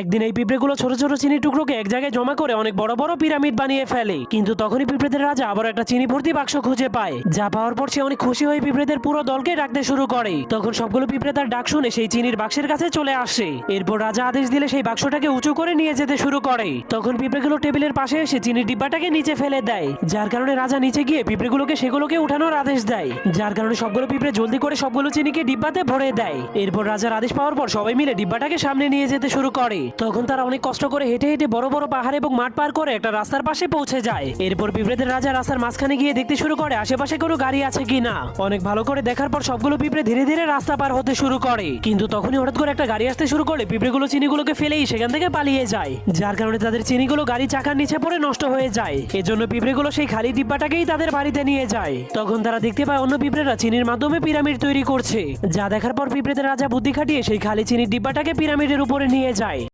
একদিন এই পিঁপড়েগুলো ছোট ছোট চিনি টুকরোকে এক জায়গায় জমা করে অনেক বড় বড় পিরামিড বানিয়ে ফেলে। কিন্তু তখনই পিঁপড়েদের রাজা আবার একটা চিনি ভর্তি বাক্স খুঁজে পায়, যা পাওয়ার পর সে অনেক খুশি হয়ে পিঁপড়েদের পুরো দলকে ডাকতে শুরু করে। তখন সবগুলো পিঁপড়ে তার ডাক শুনে সেই চিনির বাক্সের কাছে চলে আসে। এরপর রাজা আদেশ দিলে সেই বাক্সটাকে উঁচু করে নিয়ে যেতে শুরু করে। তখন পিঁপড়েগুলো টেবিলের পাশে এসে চিনির ডিব্বাটাকে নিচে ফেলে দেয়, যার কারণে রাজা নিচে গিয়ে পিঁপড়েগুলোকে সেগুলোকে উঠানোর আদেশ দেয়, যার কারণে সবগুলো পিঁপড়ে জলদি করে সবগুলো চিনিকে ডিব্বাতে ভরে দেয়। এরপর রাজার আদেশ পাওয়ার পর সবাই মিলে ডিব্বাটাকে সামনে নিয়ে যেতে শুরু করে। তখন তারা অনেক কষ্ট করে হেঁটে হেঁটে বড় বড় পাহাড় এবং মাঠ পার করে একটা রাস্তার পাশে পৌঁছে যায়। এরপর পিঁপড়েদের রাজা রাস্তার মাঝখানে গিয়ে দেখতে শুরু করে আশেপাশে কোনো গাড়ি আছে কিনা। অনেক ভালো করে দেখার পর সবগুলো পিঁপড়ে ধীরে ধীরে রাস্তা পার হতে শুরু করে। কিন্তু তখনই হঠাৎ করে একটা গাড়ি আসতে শুরু করে পিঁপড়েগুলো চিনিগুলোকে ফেলেই সেখান থেকে পালিয়ে যায়, যার কারণে তাদের চিনিগুলো গাড়ি চাকার নিচে পড়ে নষ্ট হয়ে যায়। এজন্য পিঁপড়েগুলো সেই খালি ডিব্বাটাকেই তাদের বাড়িতে নিয়ে যায়। তখন তারা দেখতে পায় অন্য পিঁপড়েরা চিনির মাধ্যমে পিরামিড তৈরি করছে, যা দেখার পর পিঁপড়েদের রাজা বুদ্ধি খাটিয়ে সেই খালি চিনির ডিব্বাটাকে পিরামিডের উপরে নিয়ে যায়।